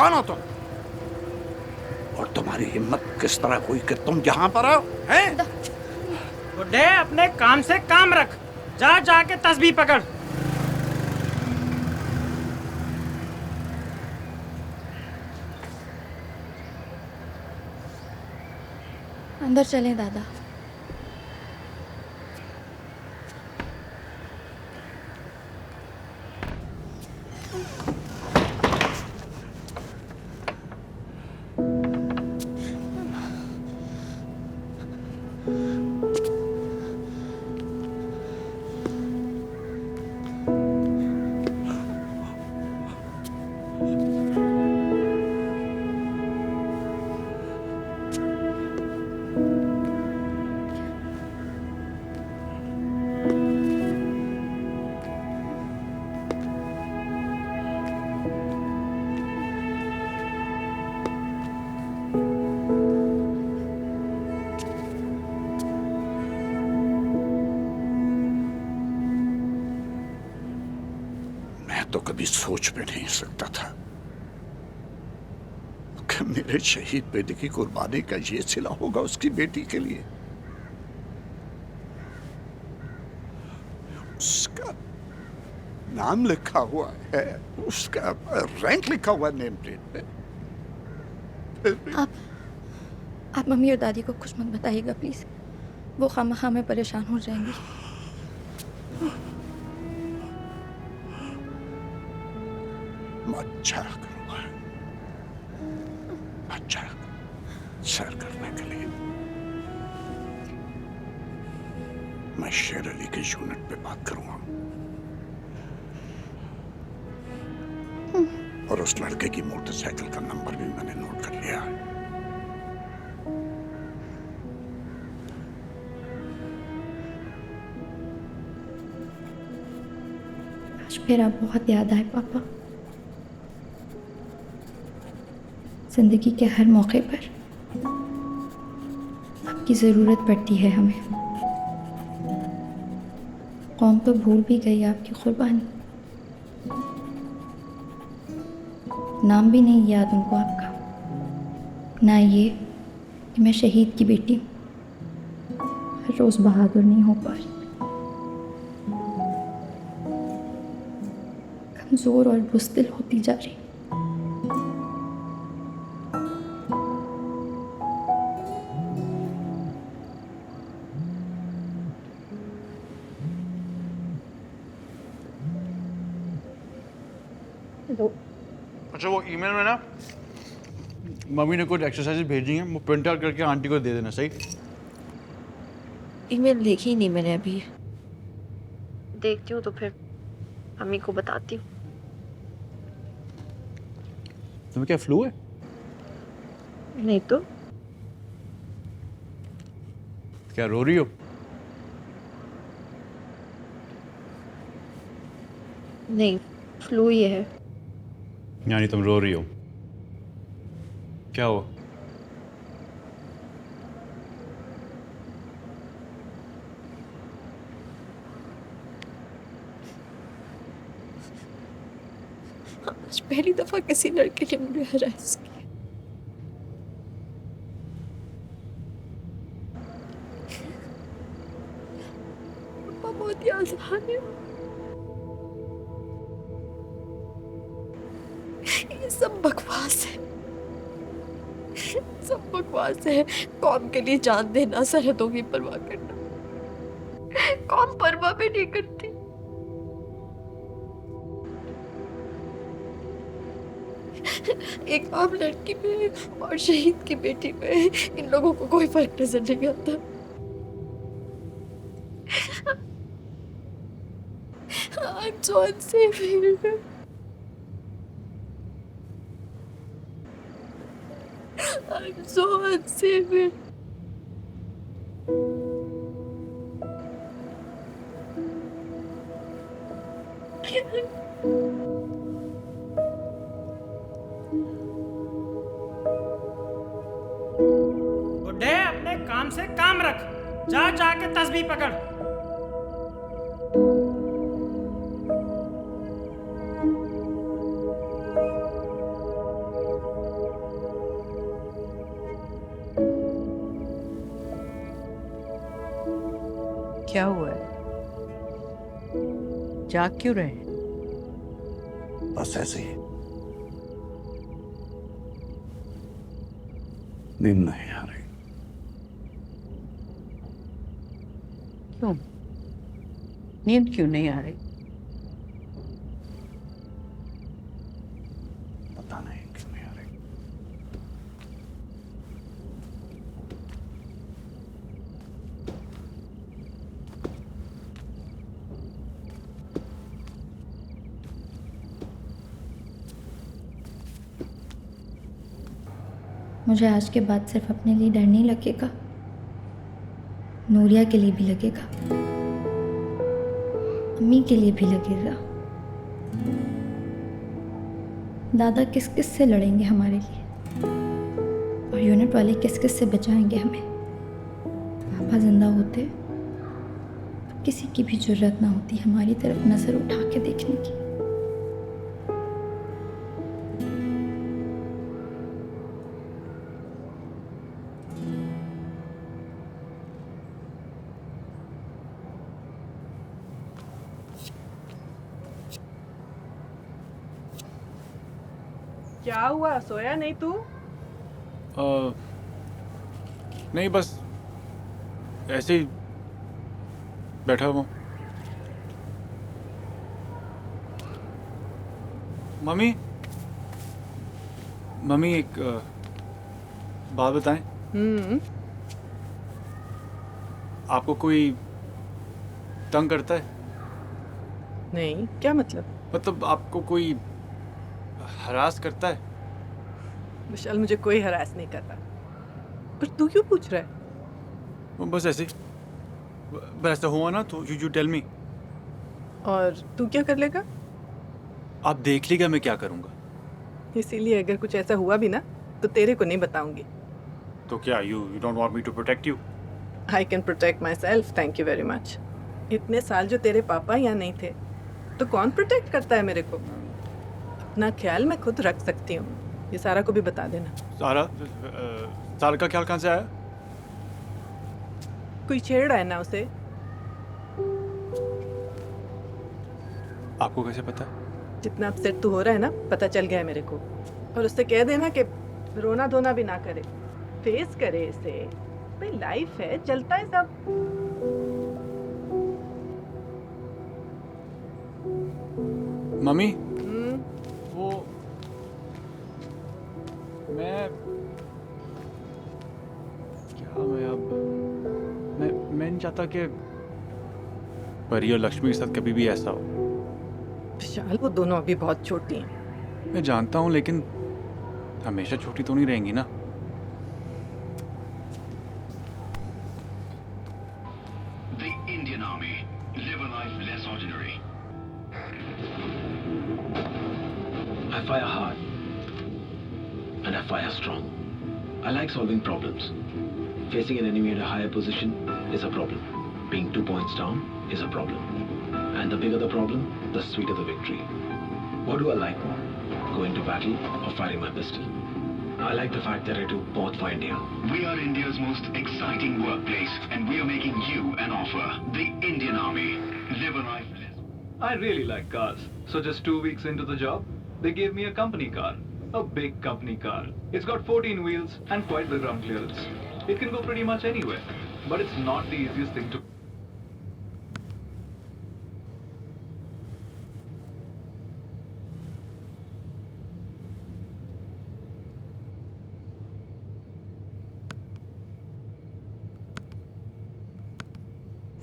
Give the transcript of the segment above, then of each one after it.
कौन हो तुम? और तुम्हारी हिम्मत किस तरह हुई कि तुम यहाँ पर आओ? हैं? बुड्ढे, अपने काम से काम रख। जा जाके तस्बीह पकड़। अंदर चलें दादा। तो कभी सोच भी नहीं सकता था कि मेरे शहीद बेटे की कुर्बानी का ये सिला होगा उसकी बेटी के लिए। उसका नाम लिखा हुआ है, उसका रैंक लिखा हुआ नेम प्लेट पे। फिर भी आप मम्मी और दादी को कुछ मत बताइएगा प्लीज, वो खामखा में परेशान हो जाएंगी। अच्छा करूंगा, अच्छा सैर करने के लिए मैं शेर अली के यूनिट पे बात करूंगा और उस लड़के की मोटरसाइकिल का नंबर भी मैंने नोट कर लिया है। आज मेरा बहुत याद आए पापा। जिंदगी के हर मौके पर आपकी ज़रूरत पड़ती है हमें। कौम तो भूल भी गई आपकी कुर्बानी, नाम भी नहीं याद उनको आपका, ना ये कि मैं शहीद की बेटी हूँ, हर रोज़ बहादुर नहीं हो पा रही, कमज़ोर और बुज़दिल होती जा रही। अच्छा, वो ईमेल में ना मम्मी ने कुछ एक्सरसाइज भेजी हैं, वो प्रिंट आउट करके आंटी को दे देना। सही? ईमेल देखी नहीं मैंने अभी, देखती हूँ तो फिर मम्मी को बताती हूँ। तुम्हें क्या फ्लू है? नहीं तो क्या रो रही हो? नहीं, फ्लू ही है। यानी तुम रो रही हो? क्या हुआ? आज पहली दफा किसी लड़के ने मुझे हरास किया। पापा बहुत याद आ रहे हैं। ये सब बकवास है, सब बकवास है। कौम के लिए जान देना, सरहदों की परवाह करना, कौम परवाह भी नहीं करती। एक आम लड़की में और शहीद की बेटी में इन लोगों को कोई फर्क नजर नहीं आता। I'm so unsafe here. I'm so unsafe here. बुड्ढे, अपने काम से काम रख। जा जाके तस्बीह पकड़। क्या हुआ है? जाग क्यों रहे हैं? बस ऐसे ही नींद नहीं आ रही। क्यों? नींद क्यों नहीं आ रही? पता नहीं क्यों नहीं आ रही। मुझे आज के बाद सिर्फ अपने लिए डर नहीं लगेगा, नूरिया के लिए भी लगेगा, अम्मी के लिए भी लगेगा। दादा किस किस से लड़ेंगे हमारे लिए, और यूनिट वाले किस किस से बचाएंगे हमें। पापा जिंदा होते तो किसी की भी जरूरत ना होती हमारी तरफ नजर उठा के देखने की। क्या हुआ, सोया नहीं तू? नहीं, बस ऐसे ही बैठा हुआ हूँ। मम्मी, मम्मी एक बात बताएं। आपको कोई तंग करता है? नहीं, क्या मतलब? मतलब आपको कोई हरास करता है? विशाल, मुझे कोई हरास नहीं कर रहा। पर तू क्यों पूछ रहा है? बस ऐसे ही। बस ऐसा हुआ ना तो यू टेल मी। और तू क्या कर लेगा? आप देख लीजिएगा मैं क्या करूँगा। इसीलिए अगर कुछ ऐसा हुआ भी ना तो तेरे को नहीं बताऊंगी। तो क्या you don't want me to protect you? I can protect myself, thank you very much. इतने साल जो तेरे पापा यहाँ नहीं थे तो कौन प्रोटेक्ट करता है मेरे को? अपना ख्याल मैं खुद रख सकती हूँ, ये सारा को भी बता देना। सारा का ख्याल कहाँ से आया? कोई छेड़ रहा है ना उसे। आपको कैसे पता? जितना अपसेट तू हो रहा है ना, पता चल गया है मेरे को। और उससे कह देना कि रोना धोना भी ना करे, फेस करे इसे। भाई लाइफ है, चलता है सब। मम्मी, वो मैं नहीं चाहता कि परी और लक्ष्मी के साथ कभी भी ऐसा हो। विशाल, वो दोनों अभी बहुत छोटी हैं। मैं जानता हूँ, लेकिन हमेशा छोटी तो नहीं रहेंगी ना। The Indian Army. Live a life less ordinary. I fire hard. And I fire strong. I like solving problems. Facing an enemy at a higher position is a problem. Being 2 points down is a problem. And the bigger the problem, the sweeter the victory. What do I like more? Going to battle or firing my pistol? I like the fact that I do both for India. We are India's most exciting workplace, and we are making you an offer. The Indian Army. Live a life less. I really like cars. So just 2 weeks into the job, they gave me a company car. A big company car. It's got 14 wheels and quite the ground clearance. It can go pretty much anywhere. But it's not the easiest thing to...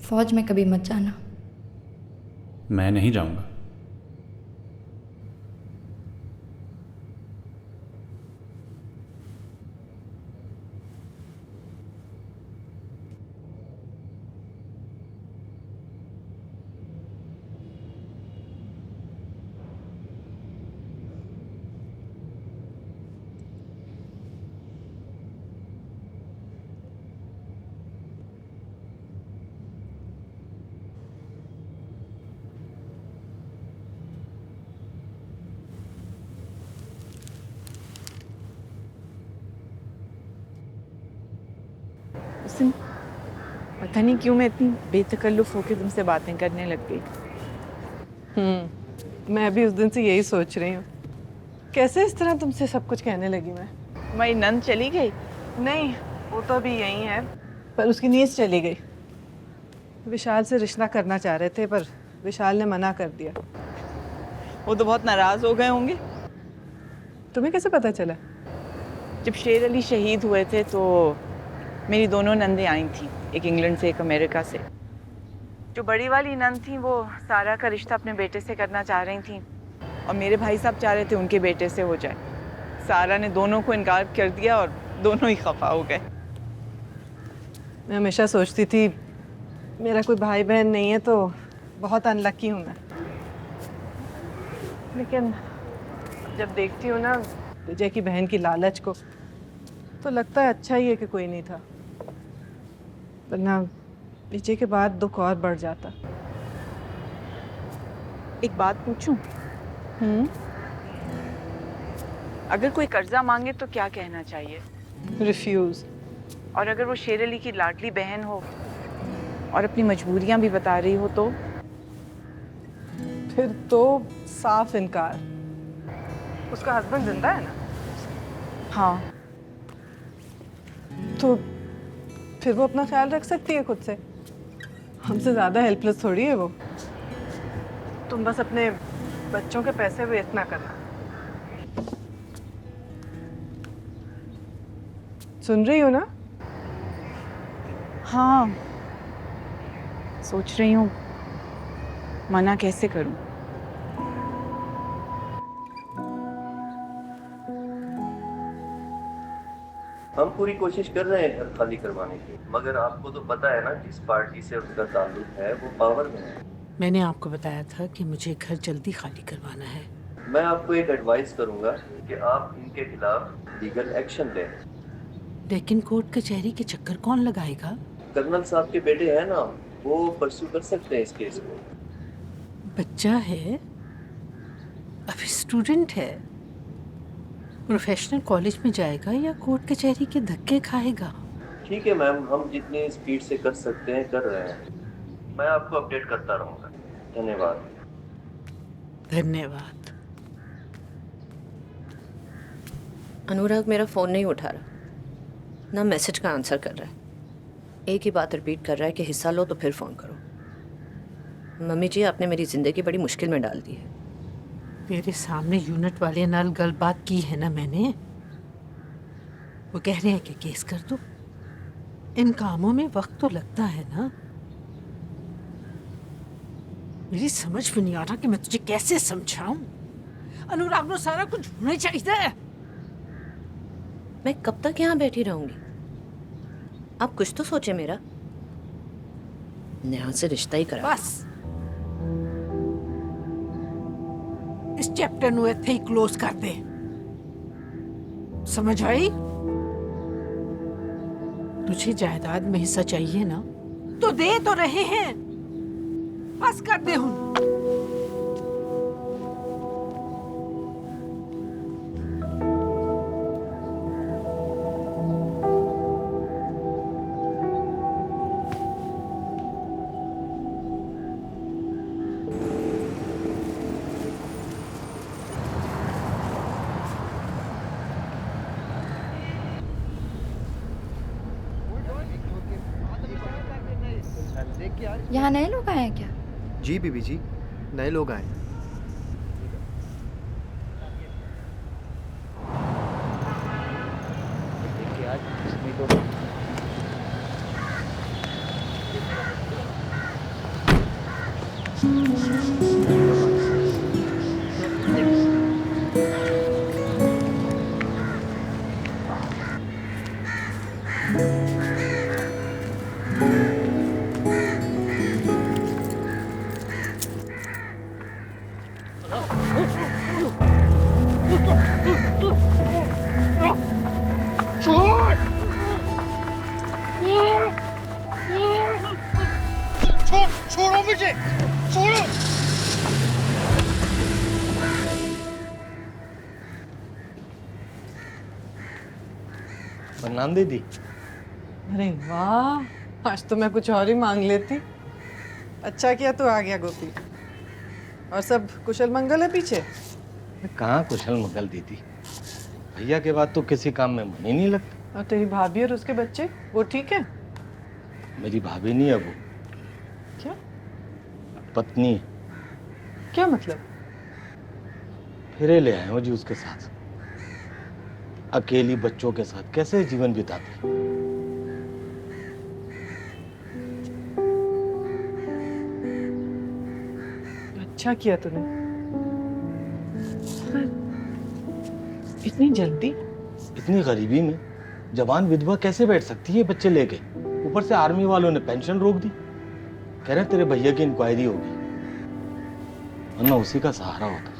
फौज में कभी मत जाना। मैं नहीं जाऊंगा। पता नहीं क्यों मैं इतनी बेतकल्लुफ़ होकर तुमसे बातें करने लग गई। मैं भी उस दिन से यही सोच रही हूँ, कैसे इस तरह तुमसे सब कुछ कहने लगी मैं। तुम्हारी नंद चली गई? नहीं, वो तो अभी यही है, पर उसकी नींद चली गई। विशाल से रिश्ता करना चाह रहे थे, पर विशाल ने मना कर दिया। वो तो बहुत नाराज़ हो गए होंगे। तुम्हें कैसे पता चला? जब शेर अली शहीद हुए थे तो मेरी दोनों नंदें आई थी, एक इंग्लैंड से एक अमेरिका से। जो बड़ी वाली नंद थी वो सारा का रिश्ता अपने बेटे से करना चाह रही थी और मेरे भाई साहब चाह रहे थे उनके बेटे से हो जाए। सारा ने दोनों को इनकार कर दिया और दोनों ही खफा हो गए। मैं हमेशा सोचती थी मेरा कोई भाई बहन नहीं है तो बहुत अनलकी हूँ मैं, लेकिन जब देखती हूँ ना विजय की बहन की लालच को तो लगता है अच्छा ही है कि कोई नहीं था, वरना विजय के बाद दुख और बढ़ जाता। एक बात पूछूं? अगर कोई कर्जा मांगे तो क्या कहना चाहिए? रिफ्यूज। और अगर वो शेर अली की लाडली बहन हो और अपनी मजबूरियां भी बता रही हो तो? फिर तो साफ इनकार। उसका हस्बैंड जिंदा है ना? हाँ। तो फिर वो अपना ख्याल रख सकती है खुद से, हमसे ज़्यादा हेल्पलेस थोड़ी है वो। तुम बस अपने बच्चों के पैसे वेस्ट ना करना। सुन रही हो ना? हाँ, सोच रही हूँ मना कैसे करूँ। हम पूरी कोशिश कर रहे हैं घर खाली करवाने की, मगर आपको तो पता है ना जिस पार्टी से उनका ताल्लुक है वो पावर में है। मैंने आपको बताया था कि मुझे घर जल्दी खाली करवाना है। मैं आपको एक एडवाइस करूंगा कि आप इनके खिलाफ लीगल एक्शन लें। लेकिन कोर्ट कचहरी के चक्कर कौन लगाएगा? कर्नल साहब के बेटे हैं ना, वो परसू कर सकते हैं इस केस को। बच्चा है, अभी स्टूडेंट है, प्रोफेशनल कॉलेज में जाएगा या कोर्ट कचहरी के धक्के खाएगा? ठीक है मैम, हम जितनी स्पीड से कर सकते हैं कर रहे हैं। मैं आपको अपडेट करता रहूँगा। धन्यवाद। धन्यवाद। अनुराग मेरा फ़ोन नहीं उठा रहा, ना मैसेज का आंसर कर रहा है। एक ही बात रिपीट कर रहा है कि हिस्सा लो तो फिर फ़ोन करो। मम्मी जी, आपने मेरी ज़िंदगी बड़ी मुश्किल में डाल दी है। मेरे सामने यूनिट वाले नाल गल बात की है ना मैंने। वो कह रहे हैं कि केस कर दो। इन कामों में वक्त तो लगता है ना। मेरी समझ में नहीं आ रहा कि मैं तुझे कैसे समझाऊं। अनुराग को सारा कुछ होना चाहिए। मैं कब तक यहाँ बैठी रहूंगी? आप कुछ तो सोचे मेरा। नेहा से रिश्ता ही करा। बस इस चैप्टर ਨੂੰ ਇੱਥੇ ਹੀ क्लोज कर दे। समझ आई? तुझे जायदाद में हिस्सा चाहिए ना, तो दे तो रहे हैं। बस कर दे हूं। यहाँ नए लोग आए हैं क्या? जी बीबी जी, नए लोग आए हैं। छोड़ो मुझे, छोड़ो। प्रणाम दीदी। अरे वाह, आज तो मैं कुछ और ही मांग लेती। अच्छा किया तू आ गया गोपी। और सब कुशल मंगल है पीछे? कहाँ कुशल मंगल दीदी, भैया के बाद तो किसी काम में मन ही नहीं लगता। और तेरी भाभी और उसके बच्चे वो ठीक है? मेरी भाभी नहीं है वो। क्या? पत्नी है। क्या मतलब? फिरे ले आए हो जी उसके साथ। अकेली बच्चों के साथ कैसे जीवन बिताते हैं? अच्छा किया तूने। इतनी जल्दी? इतनी गरीबी में जवान विधवा कैसे बैठ सकती है बच्चे लेके? ऊपर से आर्मी वालों ने पेंशन रोक दी। कह रहे तेरे भैया की इंक्वायरी होगी, वरना उसी का सहारा होता।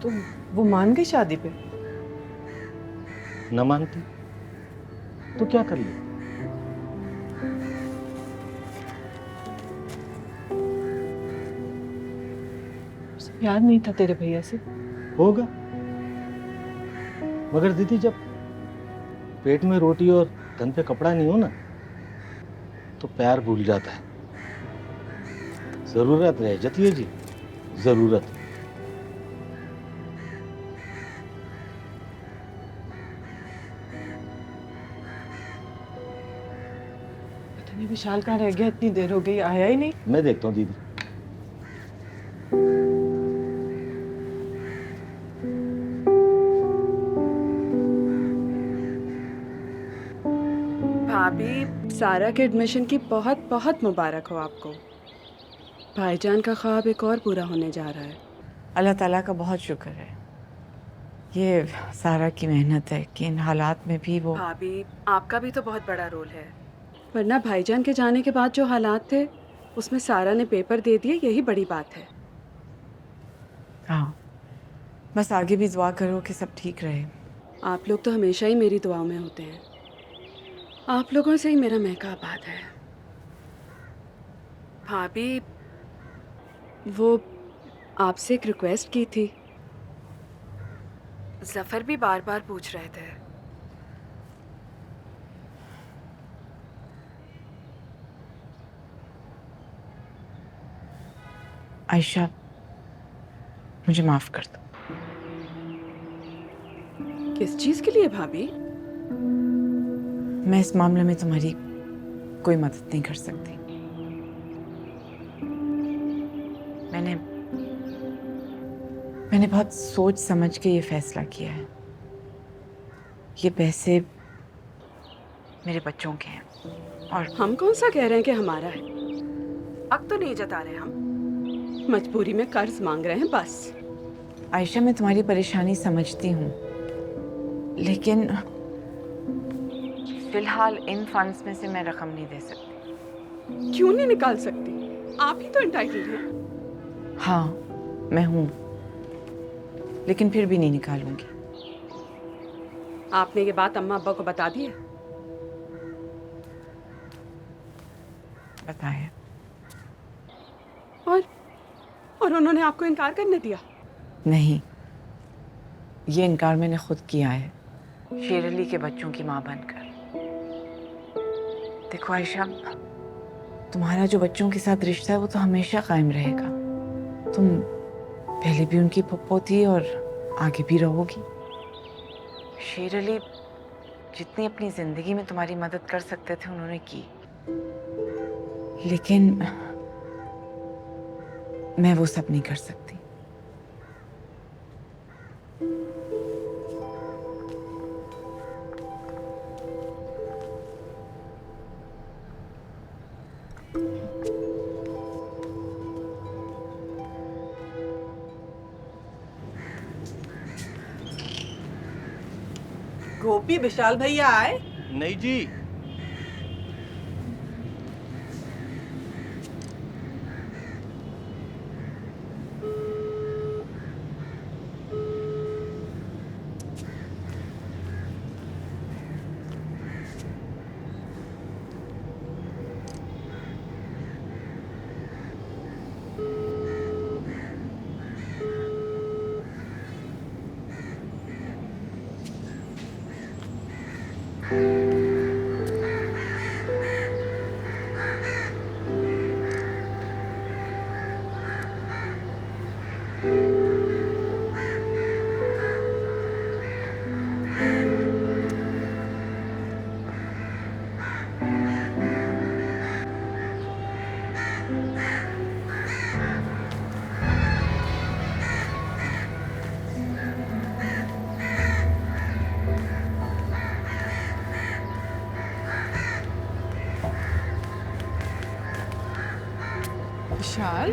तो वो मान गई शादी पे? न मानती तो क्या कर लिया? प्यार नहीं था तेरे भैया से? होगा, मगर दीदी जब पेट में रोटी और तन पे कपड़ा नहीं हो ना, तो प्यार भूल जाता है। जरूरत रह जाती है जी, जरूरत। पता नहीं विशाल कहाँ रह गया, इतनी देर हो गई आया ही नहीं। मैं देखता हूँ दीदी। भाभी, सारा के एडमिशन की बहुत बहुत मुबारक हो आपको। भाईजान का ख्वाब एक और पूरा होने जा रहा है। अल्लाह ताला का बहुत शुक्र है। ये सारा की मेहनत है कि इन हालात में भी वो। भाभी, आपका भी तो बहुत बड़ा रोल है, वरना भाईजान के जाने के बाद जो हालात थे उसमें सारा ने पेपर दे दिए, यही बड़ी बात है। हाँ, बस आगे भी दुआ करो कि सब ठीक रहे। आप लोग तो हमेशा ही मेरी दुआओं में होते हैं। आप लोगों से ही मेरा महका आबाद है। भाभी, वो आपसे एक रिक्वेस्ट की थी। जफ़र भी बार बार पूछ रहे थे। आयशा, मुझे माफ कर दो। किस चीज़ के लिए भाभी? मैं इस मामले में तुम्हारी कोई मदद नहीं कर सकती। मैंने बहुत सोच समझ के ये फैसला किया है। ये पैसे मेरे बच्चों के हैं। और हम कौन सा कह रहे हैं कि हमारा है? हक तो नहीं जता रहे हम, मजबूरी में कर्ज मांग रहे हैं बस। आयशा, मैं तुम्हारी परेशानी समझती हूँ, लेकिन फिलहाल इन फंड्स में से मैं रकम नहीं दे सकती। क्यों नहीं निकाल सकती? आप ही तो एंटाइटल्ड हैं। हाँ, मैं हूँ, लेकिन फिर भी नहीं निकालूंगी। आपने ये बात अम्मा अब्बा को बता दी है? बताया। और उन्होंने आपको इनकार करने दिया? नहीं, ये इनकार मैंने खुद किया है, शेर अली के बच्चों की माँ बनकर। देखो आयशा, तुम्हारा जो बच्चों के साथ रिश्ता है वो तो हमेशा कायम रहेगा। तुम पहले भी उनकी पप्पो थी और आगे भी रहोगी। शेर अली जितनी अपनी ज़िंदगी में तुम्हारी मदद कर सकते थे उन्होंने की, लेकिन मैं वो सब नहीं कर सकती। गोपी, विशाल भैया आए? नहीं जी। विशाल,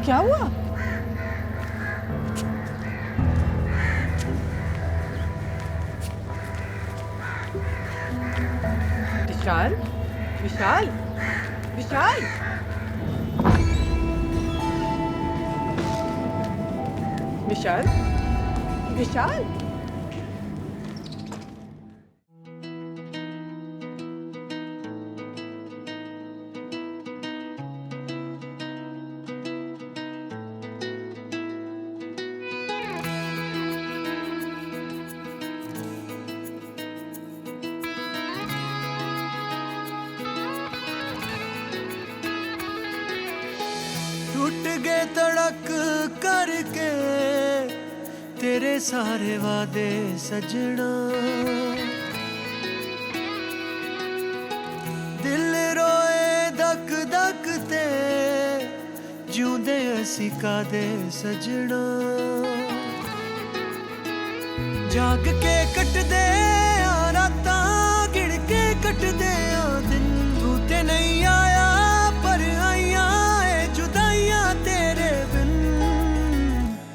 क्या हुआ? विशाल, विशाल, विशाल, विशाल, विशाल। टूट गए तड़क करके तेरे सारे वादे सजना, दिल रोए धक धक ते जूंदे असी कादे सजना, जाग के कट दे आ रातां गिण के कट दे आ दिन, तू ते नहीं आया पर आइयां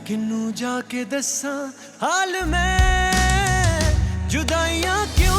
किन्नू जाके दस्सां हाल मैं, जुदाइयां क्यों